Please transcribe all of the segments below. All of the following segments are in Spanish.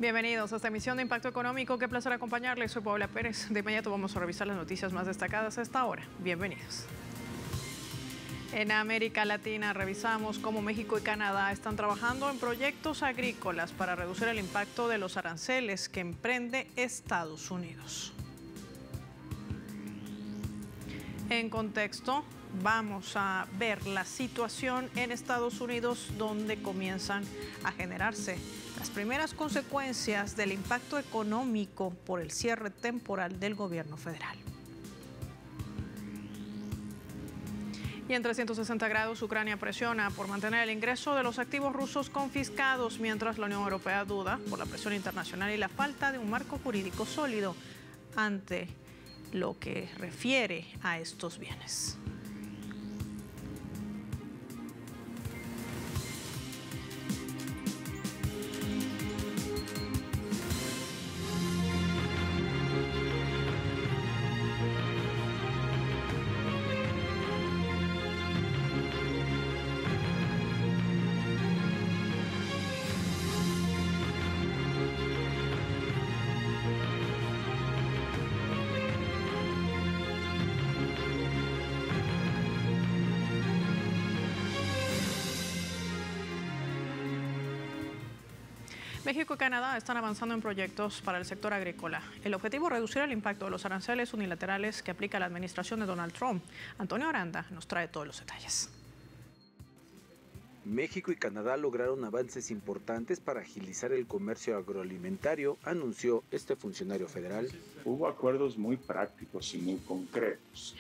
Bienvenidos a esta emisión de Impacto Económico. Qué placer acompañarles. Soy Paola Pérez. De inmediato vamos a revisar las noticias más destacadas a esta hora. Bienvenidos. En América Latina revisamos cómo México y Canadá están trabajando en proyectos agrícolas para reducir el impacto de los aranceles que emprende Estados Unidos. En contexto, vamos a ver la situación en Estados Unidos, donde comienzan a generarse las primeras consecuencias del impacto económico por el cierre temporal del gobierno federal. Y en 360 grados, Ucrania presiona por mantener el ingreso de los activos rusos confiscados, mientras la Unión Europea duda por la presión internacional y la falta de un marco jurídico sólido ante lo que refiere a estos bienes. México y Canadá están avanzando en proyectos para el sector agrícola. El objetivo es reducir el impacto de los aranceles unilaterales que aplica la administración de Donald Trump. Antonio Aranda nos trae todos los detalles. México y Canadá lograron avances importantes para agilizar el comercio agroalimentario, anunció este funcionario federal. Hubo acuerdos muy prácticos y muy concretos.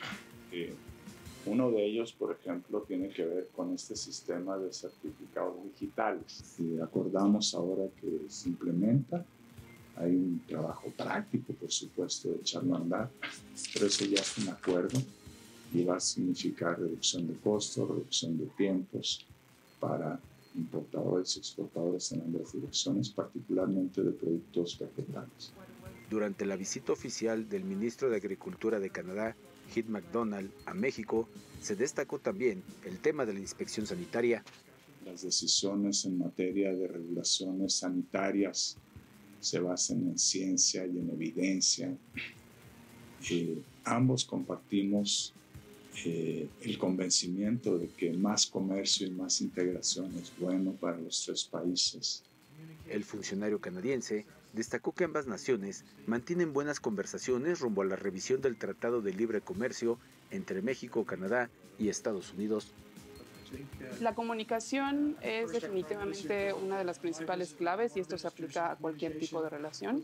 Uno de ellos, por ejemplo, tiene que ver con este sistema de certificados digitales. Acordamos ahora que se implementa. Hay un trabajo práctico, por supuesto, de echarlo a andar, pero eso ya es un acuerdo y va a significar reducción de costos, reducción de tiempos para importadores y exportadores en ambas direcciones, particularmente de productos vegetales. Durante la visita oficial del ministro de Agricultura de Canadá, Heath McDonald, a México, se destacó también el tema de la inspección sanitaria. Las decisiones en materia de regulaciones sanitarias se basan en ciencia y en evidencia. Ambos compartimos el convencimiento de que más comercio y más integración es bueno para los tres países. El funcionario canadiense destacó que ambas naciones mantienen buenas conversaciones rumbo a la revisión del Tratado de Libre Comercio entre México, Canadá y Estados Unidos. La comunicación es definitivamente una de las principales claves y esto se aplica a cualquier tipo de relación.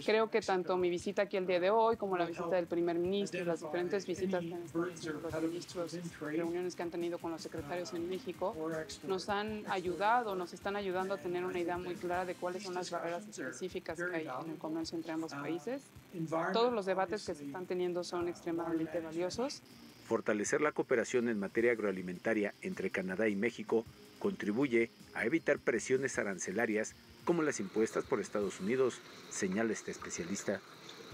Creo que tanto mi visita aquí el día de hoy como la visita del primer ministro, las diferentes visitas que han estado haciendo los ministros, reuniones que han tenido con los secretarios en México, nos han ayudado, nos están ayudando a tener una idea muy clara de cuáles son las barreras específicas que hay en el comercio entre ambos países. Todos los debates que se están teniendo son extremadamente valiosos. Fortalecer la cooperación en materia agroalimentaria entre Canadá y México contribuye a evitar presiones arancelarias como las impuestas por Estados Unidos, señala este especialista.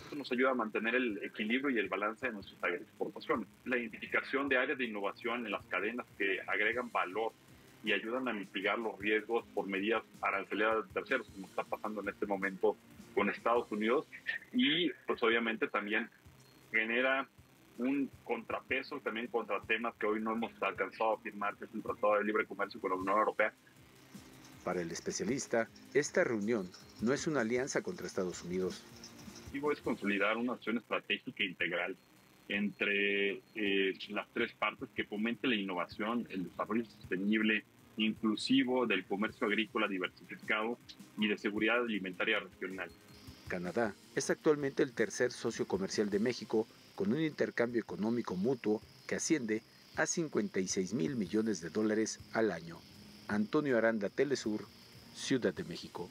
Esto nos ayuda a mantener el equilibrio y el balance de nuestras exportaciones. La identificación de áreas de innovación en las cadenas que agregan valor y ayudan a mitigar los riesgos por medidas aranceladas de terceros, como está pasando en este momento con Estados Unidos, y pues obviamente también genera un contrapeso también contra temas que hoy no hemos alcanzado a firmar, que es el Tratado de Libre Comercio con la Unión Europea. Para el especialista, esta reunión no es una alianza contra Estados Unidos. El objetivo es consolidar una acción estratégica integral entre las tres partes que fomente la innovación, el desarrollo sostenible, inclusivo del comercio agrícola diversificado y de seguridad alimentaria regional. Canadá es actualmente el tercer socio comercial de México, con un intercambio económico mutuo que asciende a $56,000 millones al año. Antonio Aranda, Telesur, Ciudad de México.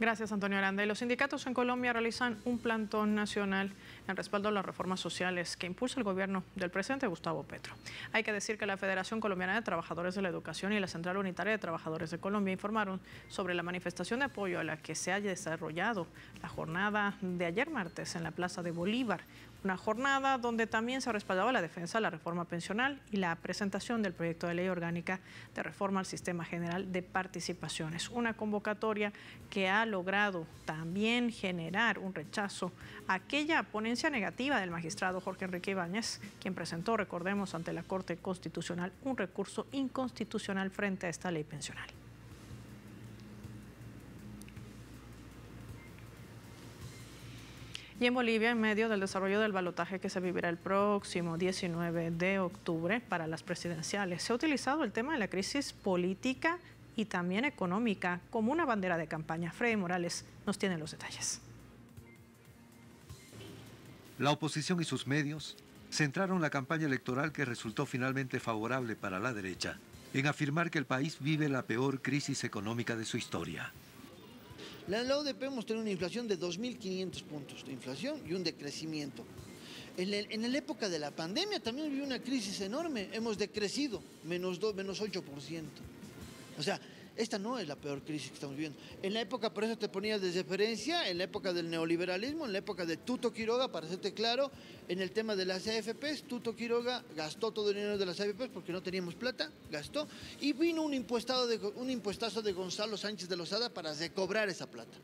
Gracias, Antonio Aranda. Y los sindicatos en Colombia realizan un plantón nacional en respaldo a las reformas sociales que impulsa el gobierno del presidente Gustavo Petro. Hay que decir que la Federación Colombiana de Trabajadores de la Educación y la Central Unitaria de Trabajadores de Colombia informaron sobre la manifestación de apoyo a la que se haya desarrollado la jornada de ayer martes en la Plaza de Bolívar. Una jornada donde también se respaldaba la defensa de la reforma pensional y la presentación del proyecto de ley orgánica de reforma al Sistema General de Participaciones. Una convocatoria que ha logrado también generar un rechazo a aquella ponencia negativa del magistrado Jorge Enrique Ibáñez, quien presentó, recordemos, ante la Corte Constitucional un recurso inconstitucional frente a esta ley pensional. Y en Bolivia, en medio del desarrollo del balotaje que se vivirá el próximo 19 de octubre para las presidenciales, se ha utilizado el tema de la crisis política y también económica como una bandera de campaña. Freddy Morales nos tiene los detalles. La oposición y sus medios centraron la campaña electoral, que resultó finalmente favorable para la derecha, en afirmar que el país vive la peor crisis económica de su historia. La ODP hemos tenido una inflación de 2.500 puntos de inflación y un decrecimiento. En la época de la pandemia también hubo una crisis enorme, hemos decrecido, menos 8%. O sea, esta no es la peor crisis que estamos viviendo. En la época, por eso te ponía de referencia, en la época del neoliberalismo, en la época de Tuto Quiroga, para hacerte claro, en el tema de las AFPs, Tuto Quiroga gastó todo el dinero de las AFPs porque no teníamos plata, gastó, y vino un impuestazo de Gonzalo Sánchez de Lozada para recobrar esa plata.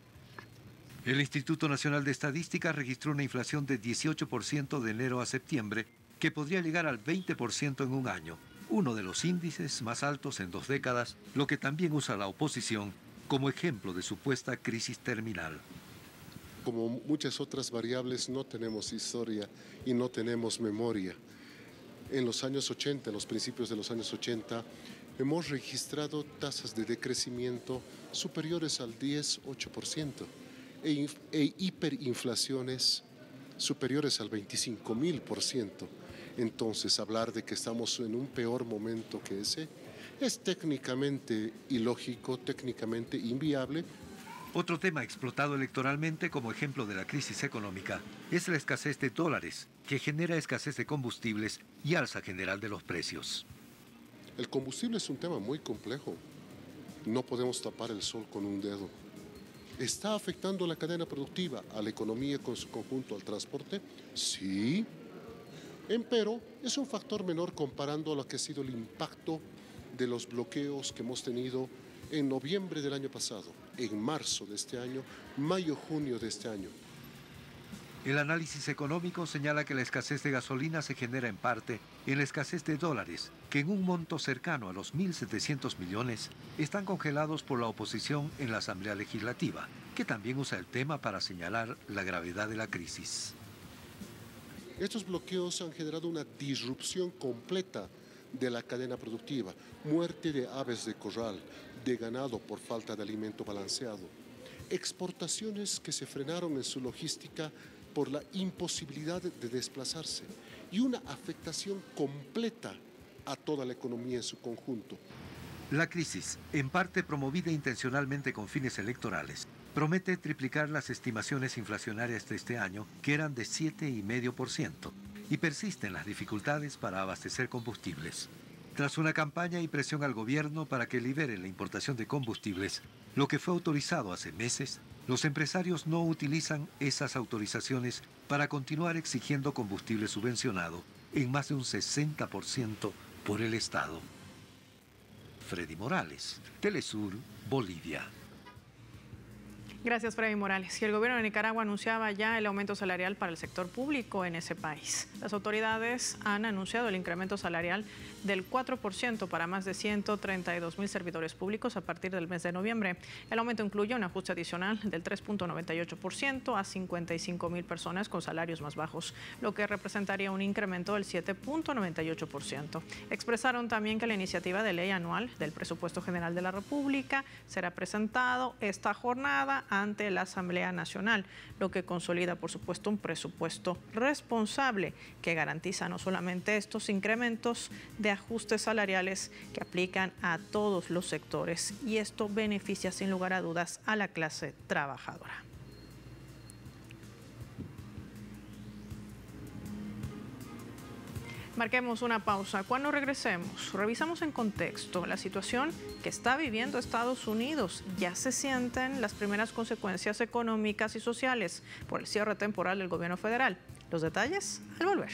El Instituto Nacional de Estadística registró una inflación de 18% de enero a septiembre, que podría llegar al 20% en un año, uno de los índices más altos en 2 décadas, lo que también usa la oposición como ejemplo de supuesta crisis terminal. Como muchas otras variables, no tenemos historia y no tenemos memoria. En los años 80, en los principios de los años 80, hemos registrado tasas de decrecimiento superiores al 10-8% e hiperinflaciones superiores al 25.000%. Entonces, hablar de que estamos en un peor momento que ese es técnicamente ilógico, técnicamente inviable. Otro tema explotado electoralmente como ejemplo de la crisis económica es la escasez de dólares, que genera escasez de combustibles y alza general de los precios. El combustible es un tema muy complejo. No podemos tapar el sol con un dedo. ¿Está afectando la cadena productiva, a la economía con su conjunto, al transporte? Sí. Empero, es un factor menor comparando a lo que ha sido el impacto de los bloqueos que hemos tenido en noviembre del año pasado, en marzo de este año, mayo, junio de este año. El análisis económico señala que la escasez de gasolina se genera en parte en la escasez de dólares, que en un monto cercano a los 1.700 millones están congelados por la oposición en la Asamblea Legislativa, que también usa el tema para señalar la gravedad de la crisis. Estos bloqueos han generado una disrupción completa de la cadena productiva, muerte de aves de corral, de ganado por falta de alimento balanceado, exportaciones que se frenaron en su logística por la imposibilidad de desplazarse y una afectación completa a toda la economía en su conjunto. La crisis, en parte promovida intencionalmente con fines electorales, promete triplicar las estimaciones inflacionarias de este año, que eran de 7,5%, y persisten las dificultades para abastecer combustibles. Tras una campaña y presión al gobierno para que libere la importación de combustibles, lo que fue autorizado hace meses, los empresarios no utilizan esas autorizaciones para continuar exigiendo combustible subvencionado en más de un 60% por el Estado. Freddy Morales, Telesur, Bolivia. Gracias, Freddy Morales. Y el gobierno de Nicaragua anunciaba ya el aumento salarial para el sector público en ese país. Las autoridades han anunciado el incremento salarial del 4% para más de 132,000 servidores públicos a partir del mes de noviembre. El aumento incluye un ajuste adicional del 3,98% a 55,000 personas con salarios más bajos, lo que representaría un incremento del 7,98%. Expresaron también que la iniciativa de ley anual del Presupuesto General de la República será presentado esta jornada ante la Asamblea Nacional, lo que consolida, por supuesto, un presupuesto responsable que garantiza no solamente estos incrementos de ajustes salariales que aplican a todos los sectores, y esto beneficia sin lugar a dudas a la clase trabajadora. Marquemos una pausa. Cuando regresemos, revisamos en contexto la situación que está viviendo Estados Unidos. Ya se sienten las primeras consecuencias económicas y sociales por el cierre temporal del gobierno federal. Los detalles al volver.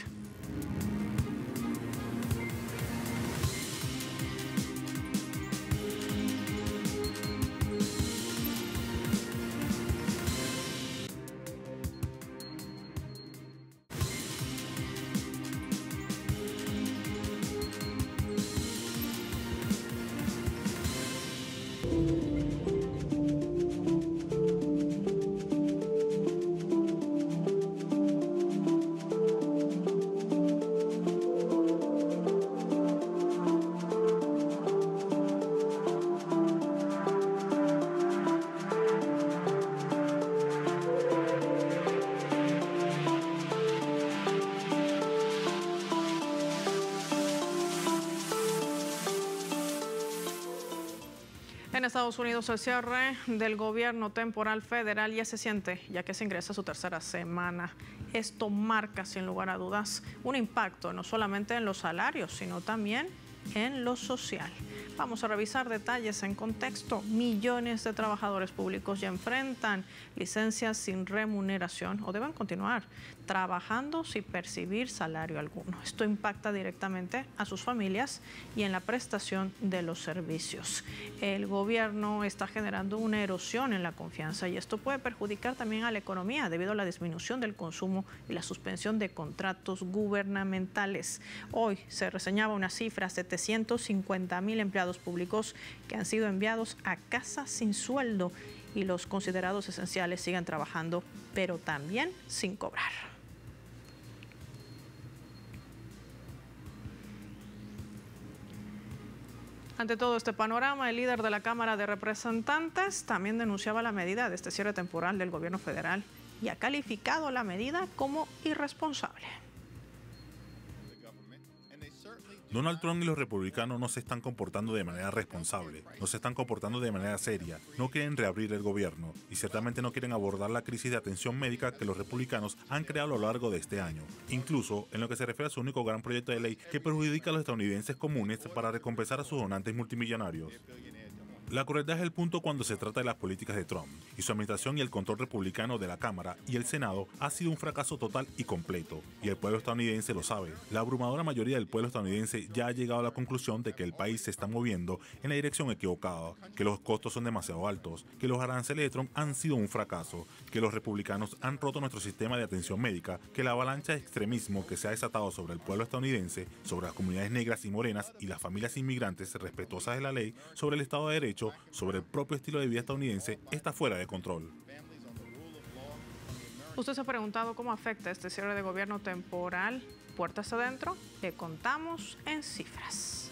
En Estados Unidos, el cierre del gobierno temporal federal ya se siente, ya que se ingresa a su tercera semana. Esto marca, sin lugar a dudas, un impacto no solamente en los salarios, sino también en lo social. Vamos a revisar detalles en contexto. Millones de trabajadores públicos ya enfrentan licencias sin remuneración o deben continuar trabajando sin percibir salario alguno. Esto impacta directamente a sus familias y en la prestación de los servicios. El gobierno está generando una erosión en la confianza y esto puede perjudicar también a la economía debido a la disminución del consumo y la suspensión de contratos gubernamentales. Hoy se reseñaba una cifra: 750,000 empleados públicos que han sido enviados a casa sin sueldo y los considerados esenciales siguen trabajando, pero también sin cobrar. Ante todo este panorama, el líder de la Cámara de Representantes también denunciaba la medida de este cierre temporal del gobierno federal y ha calificado la medida como irresponsable. Donald Trump y los republicanos no se están comportando de manera responsable, no se están comportando de manera seria, no quieren reabrir el gobierno y ciertamente no quieren abordar la crisis de atención médica que los republicanos han creado a lo largo de este año, incluso en lo que se refiere a su único gran proyecto de ley que perjudica a los estadounidenses comunes para recompensar a sus donantes multimillonarios. La crueldad es el punto cuando se trata de las políticas de Trump, y su administración y el control republicano de la Cámara y el Senado ha sido un fracaso total y completo, y el pueblo estadounidense lo sabe. La abrumadora mayoría del pueblo estadounidense ya ha llegado a la conclusión de que el país se está moviendo en la dirección equivocada, que los costos son demasiado altos, que los aranceles de Trump han sido un fracaso, que los republicanos han roto nuestro sistema de atención médica, que la avalancha de extremismo que se ha desatado sobre el pueblo estadounidense, sobre las comunidades negras y morenas y las familias inmigrantes respetuosas de la ley, sobre el Estado de Derecho, sobre el propio estilo de vida estadounidense, está fuera de control. Usted se ha preguntado cómo afecta este cierre de gobierno temporal puertas adentro. Le contamos en cifras.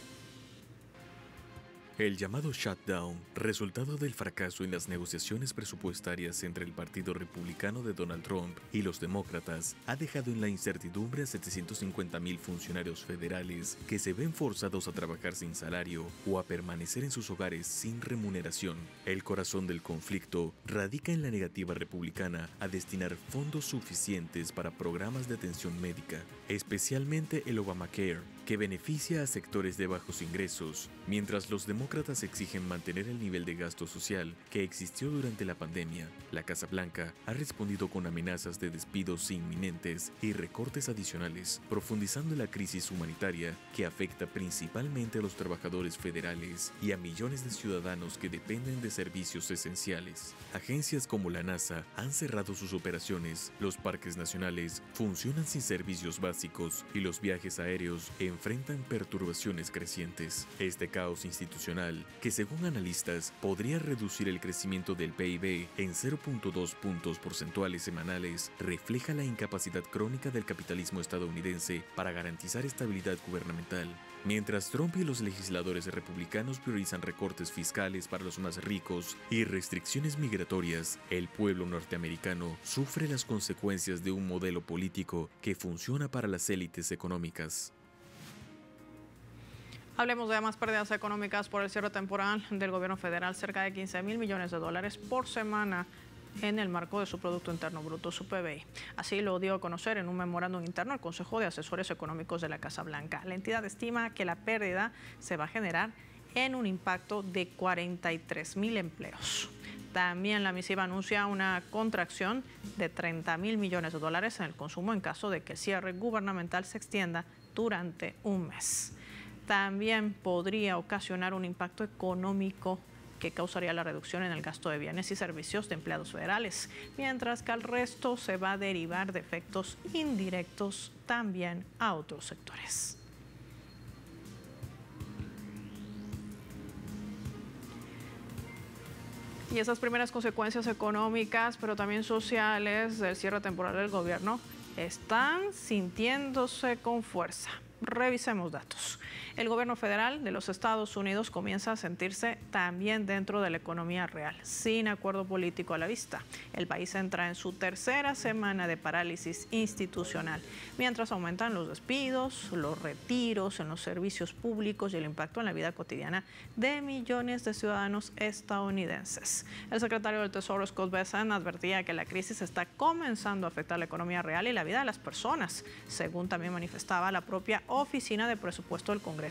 El llamado shutdown, resultado del fracaso en las negociaciones presupuestarias entre el Partido Republicano de Donald Trump y los demócratas, ha dejado en la incertidumbre a 750,000 funcionarios federales que se ven forzados a trabajar sin salario o a permanecer en sus hogares sin remuneración. El corazón del conflicto radica en la negativa republicana a destinar fondos suficientes para programas de atención médica, especialmente el Obamacare, que beneficia a sectores de bajos ingresos, mientras los demócratas exigen mantener el nivel de gasto social que existió durante la pandemia. La Casa Blanca ha respondido con amenazas de despidos inminentes y recortes adicionales, profundizando la crisis humanitaria que afecta principalmente a los trabajadores federales y a millones de ciudadanos que dependen de servicios esenciales. Agencias como la NASA han cerrado sus operaciones, los parques nacionales funcionan sin servicios básicos y los viajes aéreos enfrentan perturbaciones crecientes. Este caos institucional, que según analistas podría reducir el crecimiento del PIB en 0.2 puntos porcentuales semanales, refleja la incapacidad crónica del capitalismo estadounidense para garantizar estabilidad gubernamental. Mientras Trump y los legisladores republicanos priorizan recortes fiscales para los más ricos y restricciones migratorias, el pueblo norteamericano sufre las consecuencias de un modelo político que funciona para las élites económicas. Hablemos de más pérdidas económicas por el cierre temporal del gobierno federal, cerca de 15,000 millones de dólares por semana en el marco de su Producto Interno Bruto, su PBI. Así lo dio a conocer en un memorándum interno el Consejo de Asesores Económicos de la Casa Blanca. La entidad estima que la pérdida se va a generar en un impacto de 43.000 empleos. También la misiva anuncia una contracción de 30.000 millones de dólares en el consumo en caso de que el cierre gubernamental se extienda durante un mes. También podría ocasionar un impacto económico que causaría la reducción en el gasto de bienes y servicios de empleados federales, mientras que al resto se va a derivar de efectos indirectos también a otros sectores. Y esas primeras consecuencias económicas, pero también sociales del cierre temporal del gobierno están sintiéndose con fuerza. Revisemos datos. El gobierno federal de los Estados Unidos comienza a sentirse también dentro de la economía real, sin acuerdo político a la vista. El país entra en su tercera semana de parálisis institucional, mientras aumentan los despidos, los retiros en los servicios públicos y el impacto en la vida cotidiana de millones de ciudadanos estadounidenses. El secretario del Tesoro, Scott Bessent, advertía que la crisis está comenzando a afectar la economía real y la vida de las personas, según también manifestaba la propia Oficina de Presupuesto del Congreso.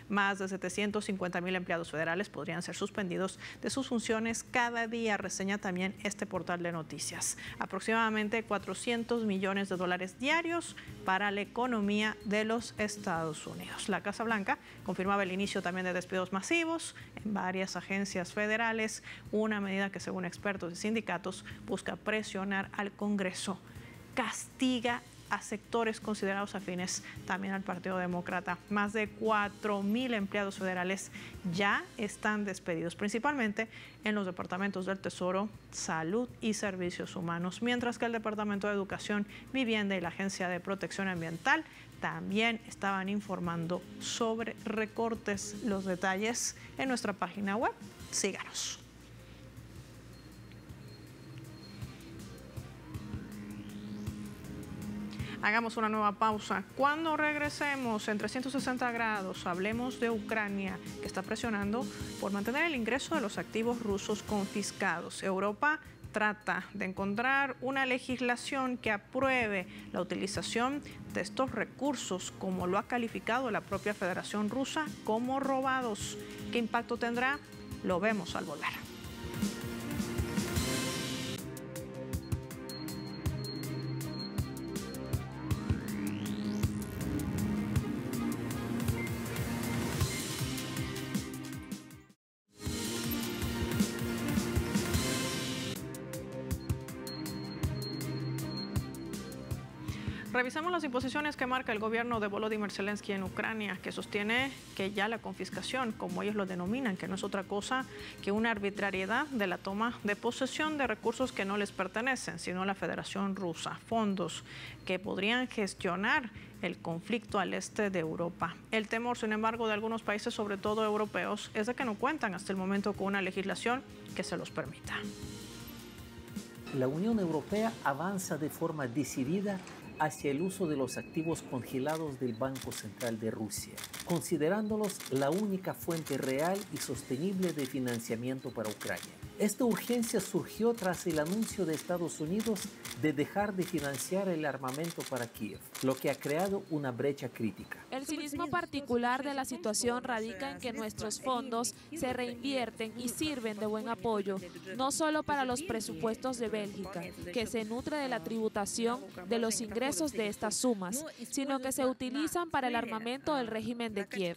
Más de 750.000 empleados federales podrían ser suspendidos de sus funciones cada día, reseña también este portal de noticias. Aproximadamente 400 millones de dólares diarios para la economía de los Estados Unidos. La Casa Blanca confirmaba el inicio también de despidos masivos en varias agencias federales, una medida que, según expertos y sindicatos, busca presionar al Congreso. Castiga a sectores considerados afines también al Partido Demócrata. Más de 4.000 empleados federales ya están despedidos, principalmente en los departamentos del Tesoro, Salud y Servicios Humanos, mientras que el Departamento de Educación, Vivienda y la Agencia de Protección Ambiental también estaban informando sobre recortes. Los detalles en nuestra página web. Síganos. Hagamos una nueva pausa. Cuando regresemos en 360 grados, hablemos de Ucrania, que está presionando por mantener el ingreso de los activos rusos confiscados. Europa trata de encontrar una legislación que apruebe la utilización de estos recursos, como lo ha calificado la propia Federación Rusa, como robados. ¿Qué impacto tendrá? Lo vemos al volver. Revisamos las imposiciones que marca el gobierno de Volodymyr Zelensky en Ucrania, que sostiene que ya la confiscación, como ellos lo denominan, que no es otra cosa que una arbitrariedad de la toma de posesión de recursos que no les pertenecen, sino a la Federación Rusa, fondos que podrían gestionar el conflicto al este de Europa. El temor, sin embargo, de algunos países, sobre todo europeos, es de que no cuentan hasta el momento con una legislación que se los permita. La Unión Europea avanza de forma decidida hacia el uso de los activos congelados del Banco Central de Rusia, considerándolos la única fuente real y sostenible de financiamiento para Ucrania. Esta urgencia surgió tras el anuncio de Estados Unidos de dejar de financiar el armamento para Kiev, lo que ha creado una brecha crítica. El cinismo particular de la situación radica en que nuestros fondos se reinvierten y sirven de buen apoyo, no solo para los presupuestos de Bélgica, que se nutre de la tributación de los ingresos de estas sumas, sino que se utilizan para el armamento del régimen de Kiev.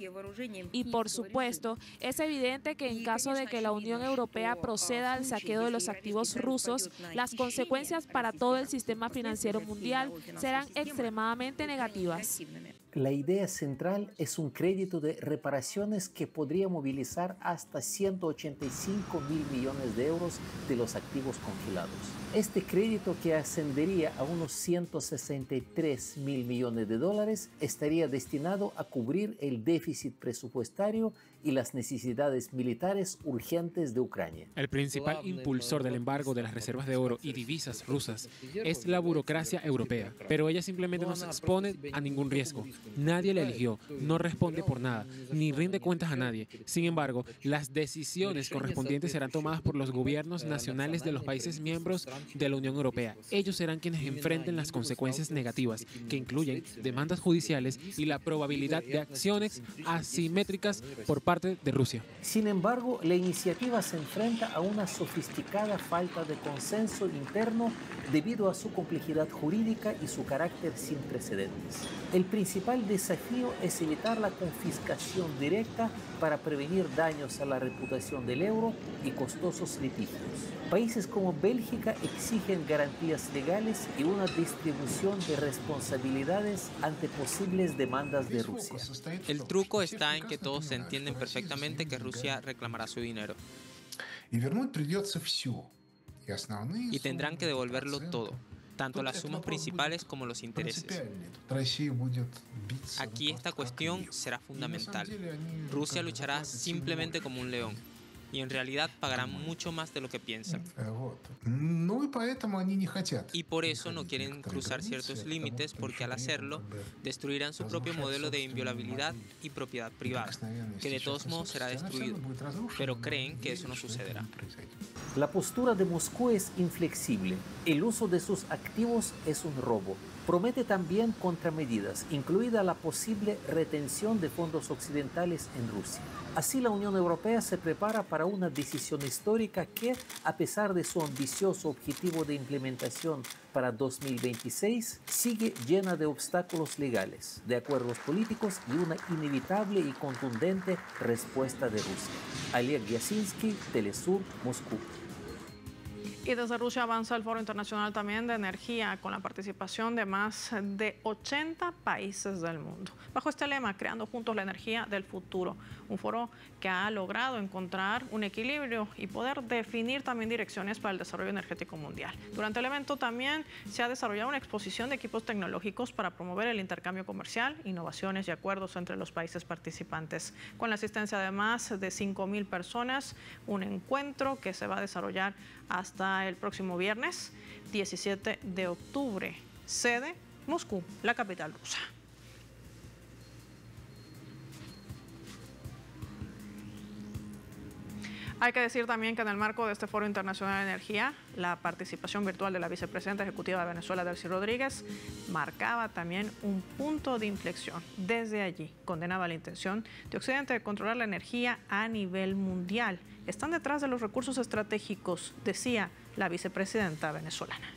Y por supuesto, es evidente que en caso de que la Unión Europea proceda al saqueo de los activos rusos, las consecuencias para todo el sistema financiero mundial serán extremadamente negativas. La idea central es un crédito de reparaciones que podría movilizar hasta 185.000 millones de euros de los activos congelados. Este crédito, que ascendería a unos 163.000 millones de dólares, estaría destinado a cubrir el déficit presupuestario y las necesidades militares urgentes de Ucrania. El principal impulsor del embargo de las reservas de oro y divisas rusas es la burocracia europea, pero ella simplemente no se expone a ningún riesgo. Nadie la eligió, no responde por nada, ni rinde cuentas a nadie. Sin embargo, las decisiones correspondientes serán tomadas por los gobiernos nacionales de los países miembros de la Unión Europea. Ellos serán quienes enfrenten las consecuencias negativas, que incluyen demandas judiciales y la probabilidad de acciones asimétricas por parte de Rusia. Sin embargo, la iniciativa se enfrenta a una sofisticada falta de consenso interno debido a su complejidad jurídica y su carácter sin precedentes. El principal desafío es evitar la confiscación directa para prevenir daños a la reputación del euro y costosos litigios. Países como Bélgica exigen garantías legales y una distribución de responsabilidades ante posibles demandas de Rusia. El truco está en que todos se entienden perfectamente que Rusia reclamará su dinero. Y tendrán que devolverlo todo, tanto las sumas principales como los intereses. Aquí esta cuestión será fundamental. Rusia luchará simplemente como un león, y en realidad pagarán mucho más de lo que piensan. Y por eso no quieren cruzar ciertos límites, porque al hacerlo destruirán su propio modelo de inviolabilidad y propiedad privada, que de todos modos será destruido, pero creen que eso no sucederá. La postura de Moscú es inflexible. El uso de sus activos es un robo. Promete también contramedidas, incluida la posible retención de fondos occidentales en Rusia. Así, la Unión Europea se prepara para una decisión histórica que, a pesar de su ambicioso objetivo de implementación para 2026, sigue llena de obstáculos legales, de acuerdos políticos y una inevitable y contundente respuesta de Rusia. Oleg Yasinski, Telesur, Moscú. Y desde Rusia avanza el Foro Internacional también de Energía, con la participación de más de 80 países del mundo. Bajo este lema, creando juntos la energía del futuro. Un foro que ha logrado encontrar un equilibrio y poder definir también direcciones para el desarrollo energético mundial. Durante el evento también se ha desarrollado una exposición de equipos tecnológicos para promover el intercambio comercial, innovaciones y acuerdos entre los países participantes. Con la asistencia de más de 5.000 personas, un encuentro que se va a desarrollar hasta el próximo viernes 17 de octubre. Sede Moscú, la capital rusa. Hay que decir también que en el marco de este Foro Internacional de Energía, la participación virtual de la vicepresidenta ejecutiva de Venezuela, Delcy Rodríguez, marcaba también un punto de inflexión. Desde allí condenaba la intención de Occidente de controlar la energía a nivel mundial. Están detrás de los recursos estratégicos, decía la vicepresidenta venezolana.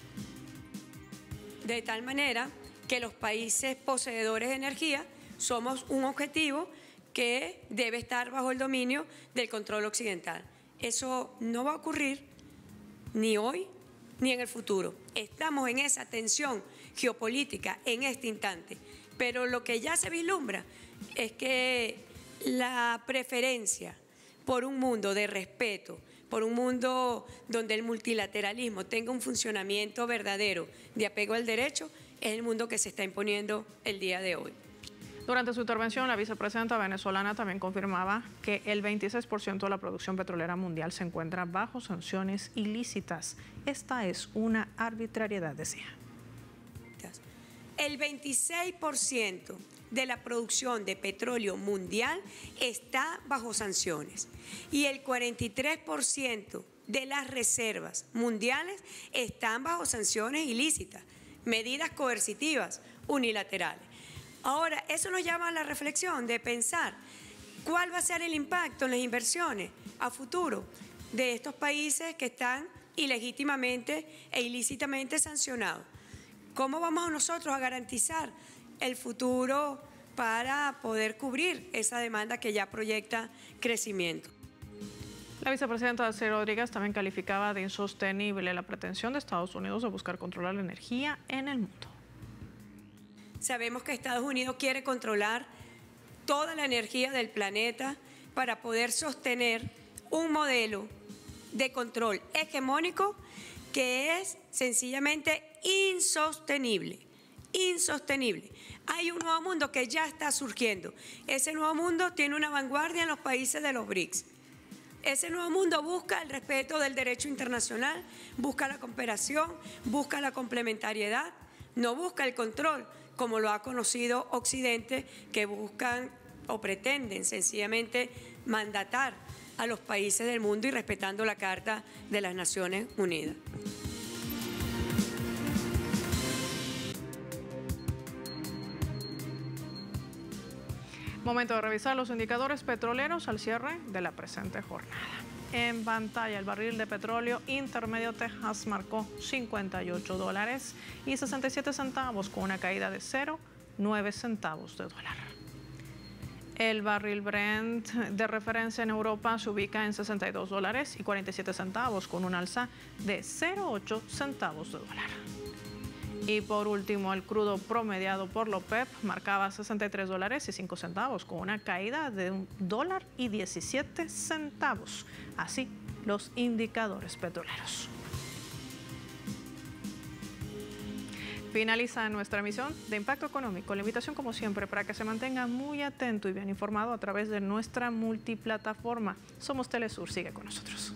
De tal manera que los países poseedores de energía somos un objetivo que debe estar bajo el dominio del control occidental. Eso no va a ocurrir ni hoy ni en el futuro. Estamos en esa tensión geopolítica en este instante, pero lo que ya se vislumbra es que la preferencia por un mundo de respeto, por un mundo donde el multilateralismo tenga un funcionamiento verdadero de apego al derecho, es el mundo que se está imponiendo el día de hoy. Durante su intervención, la vicepresidenta venezolana también confirmaba que el 26% de la producción petrolera mundial se encuentra bajo sanciones ilícitas. Esta es una arbitrariedad, decía. El 26% de la producción de petróleo mundial está bajo sanciones y el 43% de las reservas mundiales están bajo sanciones ilícitas, medidas coercitivas unilaterales. Ahora, eso nos llama a la reflexión de pensar cuál va a ser el impacto en las inversiones a futuro de estos países que están ilegítimamente e ilícitamente sancionados. ¿Cómo vamos nosotros a garantizar el futuro para poder cubrir esa demanda que ya proyecta crecimiento? La vicepresidenta Delcy Rodríguez también calificaba de insostenible la pretensión de Estados Unidos de buscar controlar la energía en el mundo. Sabemos que Estados Unidos quiere controlar toda la energía del planeta para poder sostener un modelo de control hegemónico que es sencillamente insostenible. Insostenible. Hay un nuevo mundo que ya está surgiendo. Ese nuevo mundo tiene una vanguardia en los países de los BRICS. Ese nuevo mundo busca el respeto del derecho internacional, busca la cooperación, busca la complementariedad, no busca el control como lo ha conocido Occidente, que buscan o pretenden sencillamente mandatar a los países del mundo y respetando la Carta de las Naciones Unidas. Momento de revisar los indicadores petroleros al cierre de la presente jornada. En pantalla, el barril de petróleo intermedio Texas marcó $58.67 con una caída de 0,9 centavos de dólar. El barril Brent de referencia en Europa se ubica en $62.47 con un alza de 0,8 centavos de dólar. Y por último, el crudo promediado por la OPEP marcaba $63.05 con una caída de $1.17. Así los indicadores petroleros. Finaliza nuestra emisión de Impacto Económico. La invitación, como siempre, para que se mantenga muy atento y bien informado a través de nuestra multiplataforma. Somos Telesur. Sigue con nosotros.